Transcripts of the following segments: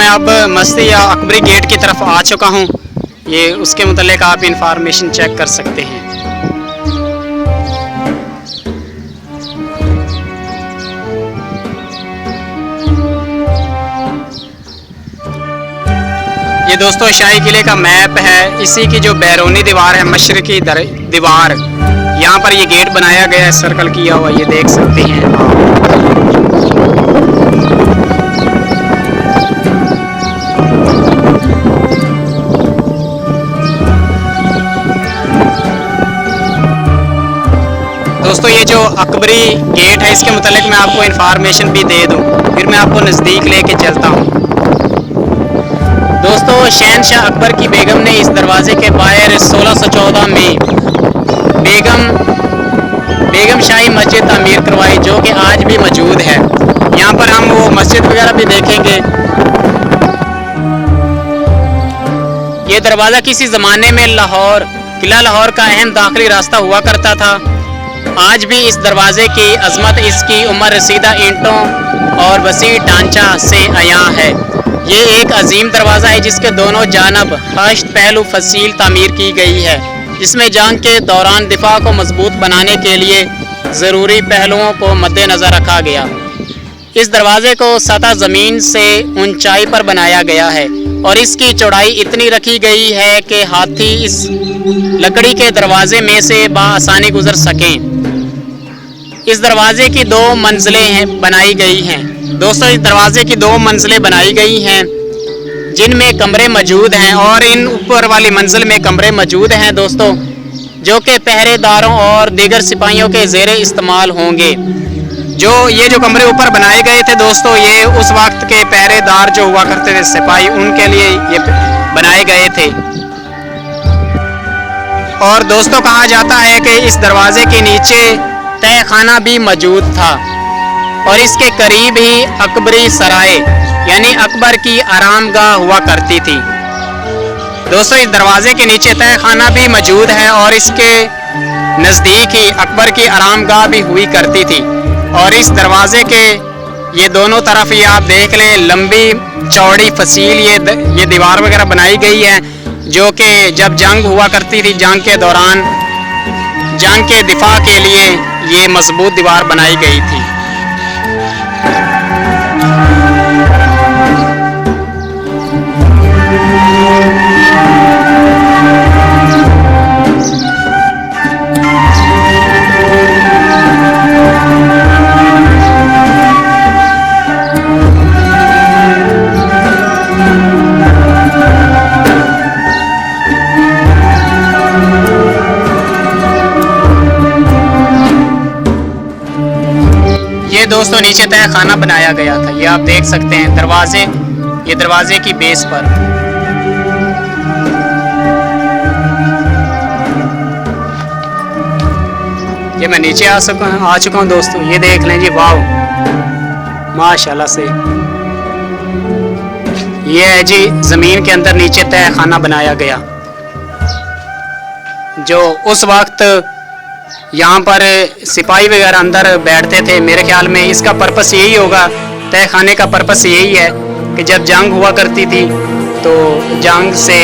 अब मस्ती या अकबरी गेट की तरफ आ चुका हूँ। ये उसके मुतालिक आप इंफॉर्मेशन चेक कर सकते हैं। ये दोस्तों शाही किले का मैप है। इसी की जो बैरूनी दीवार है, मशरकी दीवार, यहाँ पर ये गेट बनाया गया है, सर्कल किया हुआ, ये देख सकते हैं दोस्तों। ये जो अकबरी गेट है, इसके मुतालिक मैं आपको इंफॉर्मेशन भी दे दूं, फिर मैं आपको नज़दीक लेके चलता हूँ। दोस्तों, शहनशाह अकबर की बेगम ने इस दरवाजे के बाहर 1614 में बेगम शाही मस्जिद तामीर करवाई, जो कि आज भी मौजूद है। यहाँ पर हम वो मस्जिद वगैरह भी देखेंगे। ये दरवाज़ा किसी ज़माने में किला लाहौर का अहम दाखिली रास्ता हुआ करता था। आज भी इस दरवाजे की अजमत इसकी उम्र रसीदा ईंटों और वसी ढांचा से आया है। ये एक अजीम दरवाज़ा है जिसके दोनों जानब 8 पहलू फसील तामीर की गई है, जिसमें जंग के दौरान दिफा को मजबूत बनाने के लिए ज़रूरी पहलुओं को मद्देनज़र रखा गया। इस दरवाज़े को सतह ज़मीन से ऊंचाई पर बनाया गया है और इसकी चौड़ाई इतनी रखी गई है कि हाथी इस लकड़ी के दरवाजे में से बआसानी गुजर सकें। इस दरवाजे की 2 मंजिलें बनाई गई हैं। दोस्तों, इस दरवाजे की 2 मंजिलें बनाई गई हैं जिनमें कमरे मौजूद हैं, और इन ऊपर वाली मंजिल में कमरे मौजूद हैं दोस्तों, जो कि पहरेदारों और दीगर सिपाहियों के ज़ेरे इस्तेमाल होंगे। ये जो कमरे ऊपर बनाए गए थे दोस्तों, ये उस वक्त के पहरेदार जो हुआ करते थे, सिपाही, उनके लिए ये बनाए गए थे। और दोस्तों, कहा जाता है कि इस दरवाजे के नीचे तहखाना भी मौजूद था और इसके करीब ही अकबरी सराय यानी अकबर की आरामगाह हुआ करती थी। दोस्तों, इस दरवाजे के नीचे तहखाना भी मौजूद है और इसके नज़दीक ही अकबर की आरामगाह भी हुई करती थी। और इस दरवाजे के ये दोनों तरफ ये आप देख लें, लंबी चौड़ी फसील ये दीवार वगैरह बनाई गई है, जो कि जब जंग हुआ करती थी, जंग के दौरान जंग के दिफा के लिए ये मजबूत दीवार बनाई गई थी। दोस्तों, नीचे तहखाना बनाया गया था, ये आप देख सकते हैं ये दरवाजे की बेस पर। ये मैं नीचे आ चुका हूँ दोस्तों, ये देख लें जी, वाह माशाल्लाह से। ये है जी जमीन के अंदर नीचे तहखाना बनाया गया, जो उस वक्त यहाँ पर सिपाही वगैरह अंदर बैठते थे। मेरे ख्याल में इसका पर्पस यही होगा, तहखाने का पर्पस यही है कि जब जंग हुआ करती थी तो जंग से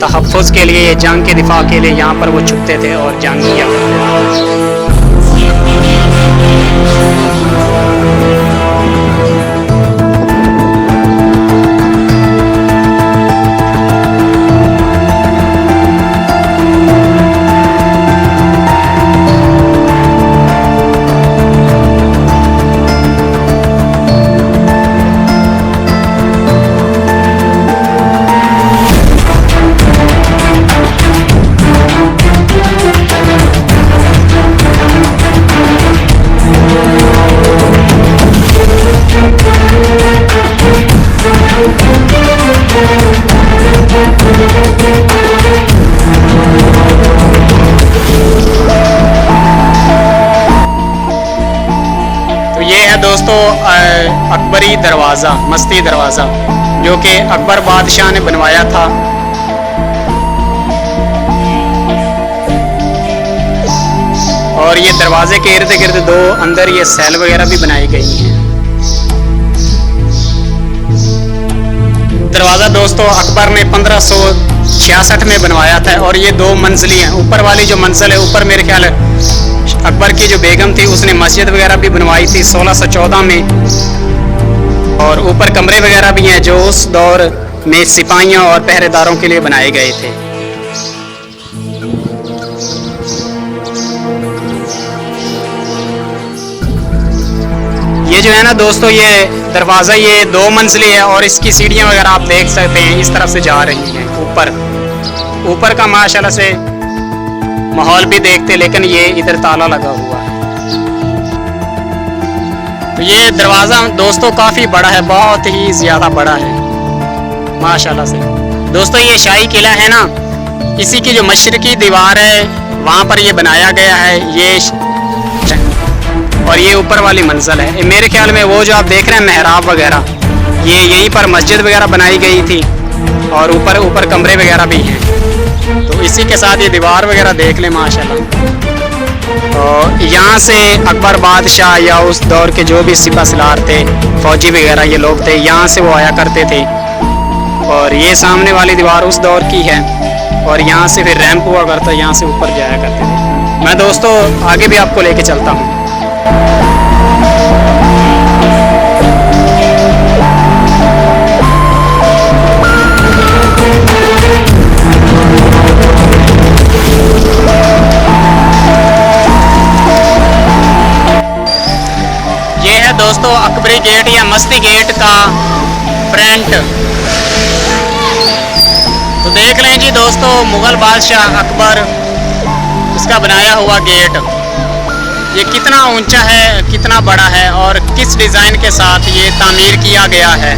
तहफ़्फ़ुज़ के लिए, जंग के दिफा के लिए यहाँ पर वो छुपते थे और जंग किया करते थे। दोस्तों, अकबरी दरवाज़ा, मस्ती दरवाज़ा, जो कि अकबर बादशाह ने बनवाया था। और ये दरवाजे के इर्द गिर्द 2 अंदर ये सेल वगैरह भी बनाई गई हैं। दरवाज़ा दोस्तों अकबर ने 1566 में बनवाया था और ये 2 मंजिली हैं। ऊपर वाली जो मंजिल है, ऊपर मेरे ख्याल है अकबर की जो बेगम थी उसने मस्जिद वगैरह भी बनवाई थी 1614 में। और ऊपर कमरे वगैरह भी हैं जो उस दौर में सिपाहियों और पहरेदारों के लिए बनाए गए थे। ये जो है ना दोस्तों, ये दरवाज़ा ये 2 मंजिली है और इसकी सीढ़ियाँ वगैरह आप देख सकते हैं इस तरफ से जा रही हैं ऊपर का माशाल्लाह से माहौल भी देखते, लेकिन ये इधर ताला लगा हुआ है। तो ये दरवाज़ा दोस्तों काफ़ी बड़ा है, बहुत ही ज़्यादा बड़ा है माशाल्लाह से। दोस्तों ये शाही किला है ना, इसी की जो मशरकी दीवार है वहाँ पर ये बनाया गया है ये, और ये ऊपर वाली मंजिल है। मेरे ख्याल में वो जो आप देख रहे हैं मेहराब वगैरह, ये यहीं पर मस्जिद वगैरह बनाई गई थी और ऊपर कमरे वगैरह भी हैं। तो इसी के साथ ये दीवार वगैरह देख लें माशाल्लाह। और यहाँ से अकबर बादशाह या उस दौर के जो भी सिपह सलार थे, फौजी वगैरह ये लोग थे, यहाँ से वो आया करते थे। और ये सामने वाली दीवार उस दौर की है और यहाँ से फिर रैंप हुआ करता, यहाँ से ऊपर जाया करते थे। मैं दोस्तों आगे भी आपको लेके चलता हूँ। ये है दोस्तों अकबरी गेट या मस्ती गेट का फ्रंट। तो देख लें जी दोस्तों, मुगल बादशाह अकबर इसका बनाया हुआ गेट, ये कितना ऊंचा है, कितना बड़ा है और किस डिज़ाइन के साथ ये तामीर किया गया है।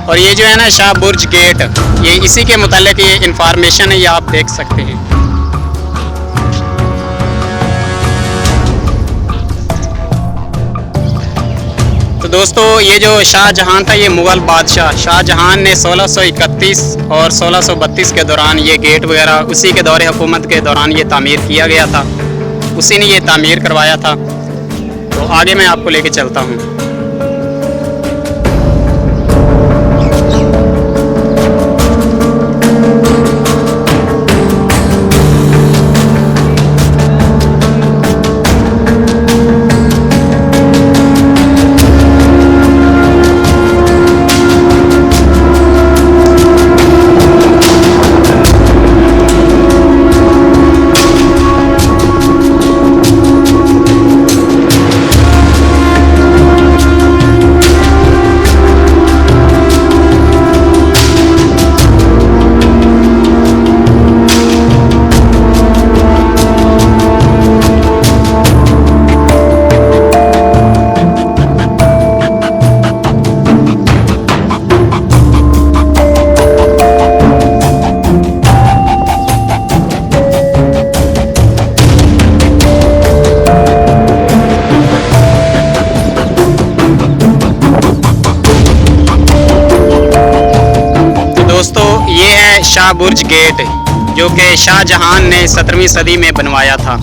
और ये जो है ना शाह बुर्ज गेट, ये इसी के मुतालिक ये इंफॉर्मेशन है, ये आप देख सकते हैं। तो दोस्तों ये जो शाहजहां था, ये मुग़ल बादशाह शाहजहां ने 1631 और 1632 के दौरान ये गेट वगैरह उसी के दौरे हुकूमत के दौरान ये तामीर किया गया था, उसी ने ये तामीर करवाया था। तो आगे मैं आपको लेके चलता हूँ। शाह बुर्ज गेट, जो कि शाहजहां ने 17वीं सदी में बनवाया था।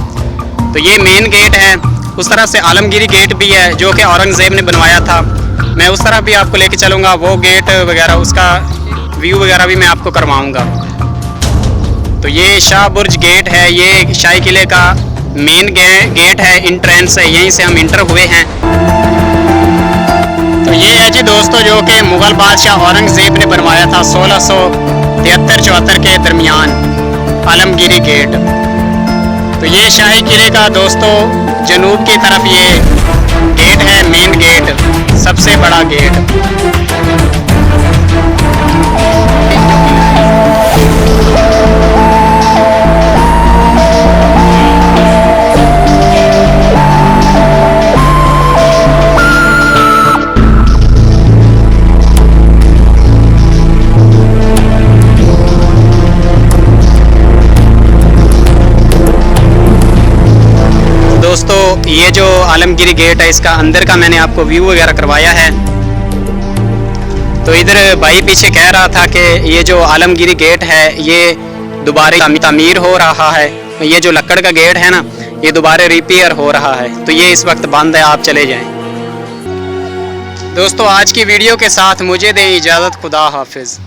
तो ये मेन गेट है। उस तरफ से आलमगीरी गेट भी है जो कि औरंगज़ेब ने बनवाया था। मैं उस तरफ भी आपको लेके चलूँगा, वो गेट वगैरह उसका व्यू वगैरह भी मैं आपको करवाऊँगा। तो ये शाह बुर्ज गेट है, ये शाही किले का मेन गेट है, इंट्रेंस है, यहीं से हम इंटर हुए हैं। तो ये है जी दोस्तों जो कि मुग़ल बादशाह औरंगज़ेब ने बनवाया था 1673-74 के दरमियान, आलमगीरी गेट। तो ये शाही किले का दोस्तों जनूब की तरफ ये गेट है, मेन गेट, सबसे बड़ा गेट। दोस्तों ये जो आलमगीरी गेट है इसका अंदर का मैंने आपको व्यू वगैरह करवाया है। तो इधर भाई पीछे कह रहा था कि ये जो आलमगीरी गेट है ये दोबारा तामीर हो रहा है। ये जो लकड़ का गेट है ना ये दोबारा रिपेयर हो रहा है, तो ये इस वक्त बंद है, आप चले जाएं। दोस्तों आज की वीडियो के साथ मुझे दें इजाज़त, खुदा हाफिज़।